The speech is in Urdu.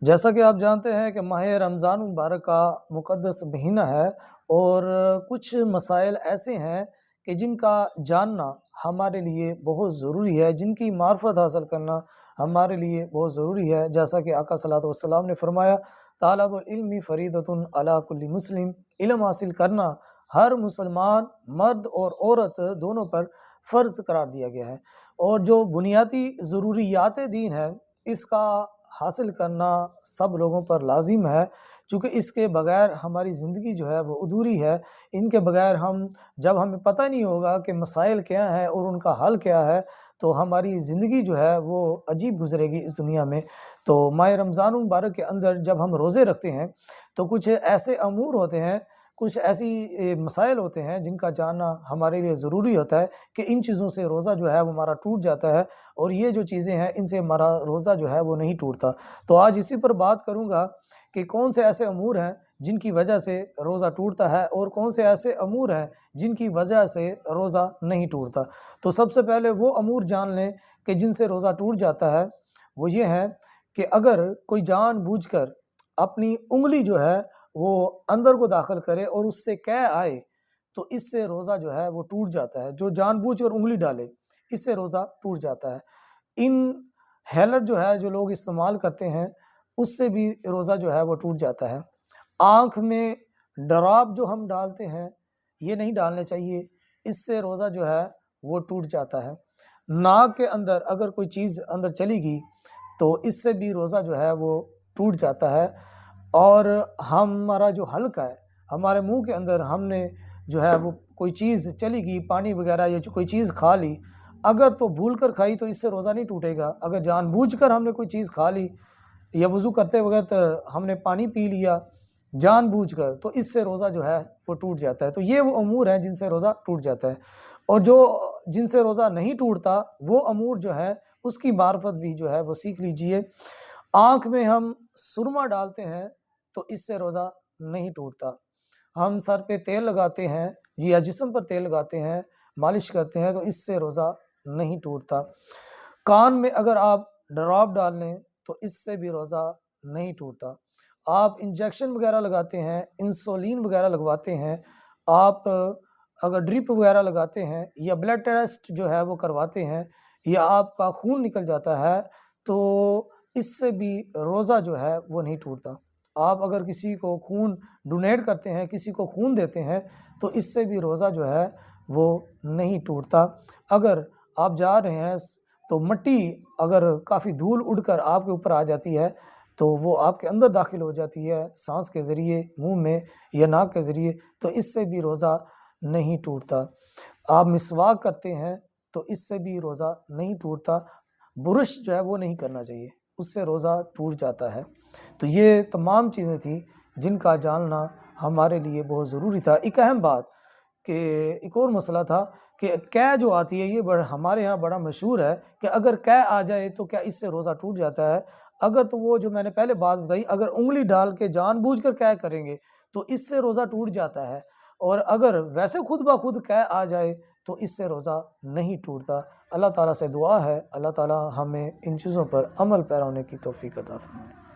جیسا کہ آپ جانتے ہیں کہ ماہ رمضان مبارک کا مقدس مہینہ ہے، اور کچھ مسائل ایسے ہیں کہ جن کا جاننا ہمارے لیے بہت ضروری ہے، جن کی معرفت حاصل کرنا ہمارے لیے بہت ضروری ہے۔ جیسا کہ آقا صلی اللہ علیہ وسلم نے فرمایا، طالب العلم فریضۃ علی کل مسلم، علم حاصل کرنا ہر مسلمان مرد اور عورت دونوں پر فرض قرار دیا گیا ہے، اور جو بنیادی ضروریات دین ہے اس کا حاصل کرنا سب لوگوں پر لازم ہے، چونکہ اس کے بغیر ہماری زندگی جو ہے وہ ادھوری ہے۔ ان کے بغیر جب ہمیں پتہ نہیں ہوگا کہ مسائل کیا ہیں اور ان کا حل کیا ہے، تو ہماری زندگی جو ہے وہ عجیب گزرے گی اس دنیا میں۔ تو ماہ رمضان المبارک کے اندر جب ہم روزے رکھتے ہیں تو کچھ ایسے امور ہوتے ہیں، کچھ ایسی مسائل ہوتے ہیں جن کا جاننا ہمارے لیے ضروری ہوتا ہے کہ ان چیزوں سے روزہ جو ہے وہ ہمارا ٹوٹ جاتا ہے، اور یہ جو چیزیں ہیں ان سے ہمارا روزہ جو ہے وہ نہیں ٹوٹتا۔ تو آج اسی پر بات کروں گا کہ کون سے ایسے امور ہیں جن کی وجہ سے روزہ ٹوٹتا ہے، اور کون سے ایسے امور ہیں جن کی وجہ سے روزہ نہیں ٹوٹتا۔ تو سب سے پہلے وہ امور جان لیں کہ جن سے روزہ ٹوٹ جاتا ہے، وہ یہ ہے کہ اگر کوئی جان بوجھ کر اپنی انگلی جو ہے وہ اندر کو داخل کرے اور اس سے قے آئے تو اس سے روزہ جو ہے وہ ٹوٹ جاتا ہے۔ جو جان بوجھ کر انگلی ڈالے اس سے روزہ ٹوٹ جاتا ہے۔ انہیلر جو ہے جو لوگ استعمال کرتے ہیں اس سے بھی روزہ جو ہے وہ ٹوٹ جاتا ہے۔ آنکھ میں ڈراپ جو ہم ڈالتے ہیں یہ نہیں ڈالنے چاہیے، اس سے روزہ جو ہے وہ ٹوٹ جاتا ہے۔ ناک کے اندر اگر کوئی چیز اندر چلی گئی تو اس سے بھی روزہ جو ہے وہ ٹوٹ جاتا ہے۔ اور ہمارا جو حلق ہے، ہمارے منہ کے اندر ہم نے جو ہے وہ کوئی چیز چلی گئی، پانی وغیرہ یا کوئی چیز کھا لی، اگر تو بھول کر کھائی تو اس سے روزہ نہیں ٹوٹے گا۔ اگر جان بوجھ کر ہم نے کوئی چیز کھا لی یا وضو کرتے وقت ہم نے پانی پی لیا جان بوجھ کر، تو اس سے روزہ جو ہے وہ ٹوٹ جاتا ہے۔ تو یہ وہ امور ہیں جن سے روزہ ٹوٹ جاتا ہے، اور جن سے روزہ نہیں ٹوٹتا وہ امور جو ہے اس کی معرفت بھی جو ہے وہ سیکھ لیجئے۔ آنکھ میں ہم سرما ڈالتے ہیں تو اس سے روزہ نہیں ٹوٹتا۔ ہم سر پہ تیل لگاتے ہیں یا جسم پر تیل لگاتے ہیں، مالش کرتے ہیں، تو اس سے روزہ نہیں ٹوٹتا۔ کان میں اگر آپ ڈراپ ڈال لیں تو اس سے بھی روزہ نہیں ٹوٹتا۔ آپ انجیکشن وغیرہ لگاتے ہیں، انسولین وغیرہ لگواتے ہیں، آپ اگر ڈرپ وغیرہ لگاتے ہیں یا بلڈ ٹیسٹ جو ہے وہ کرواتے ہیں، یا آپ کا خون نکل جاتا ہے، تو اس سے بھی روزہ جو ہے وہ نہیں ٹوٹتا۔ آپ اگر کسی کو خون ڈونیٹ کرتے ہیں، کسی کو خون دیتے ہیں، تو اس سے بھی روزہ جو ہے وہ نہیں ٹوٹتا۔ اگر آپ جا رہے ہیں تو مٹی اگر کافی دھول اڑ کر آپ کے اوپر آ جاتی ہے تو وہ آپ کے اندر داخل ہو جاتی ہے سانس کے ذریعے، منہ میں یا ناک کے ذریعے، تو اس سے بھی روزہ نہیں ٹوٹتا۔ آپ مسواک کرتے ہیں تو اس سے بھی روزہ نہیں ٹوٹتا۔ برش جو ہے وہ نہیں کرنا چاہیے، اس سے روزہ ٹوٹ جاتا ہے۔ تو یہ تمام چیزیں تھیں جن کا جاننا ہمارے لیے بہت ضروری تھا۔ ایک اہم بات کہ ایک اور مسئلہ تھا کہ قے جو آتی ہے، یہ ہمارے ہاں بڑا مشہور ہے کہ اگر قے آ جائے تو کیا اس سے روزہ ٹوٹ جاتا ہے؟ اگر تو وہ جو میں نے پہلے بات بتائی، اگر انگلی ڈال کے جان بوجھ کر قے کریں گے تو اس سے روزہ ٹوٹ جاتا ہے، اور اگر ویسے خود بخود قے آ جائے تو اس سے روزہ نہیں ٹوٹتا۔ اللہ تعالیٰ سے دعا ہے اللہ تعالیٰ ہمیں ان چیزوں پر عمل پیرا ہونے کی توفیق عطا فرمائے۔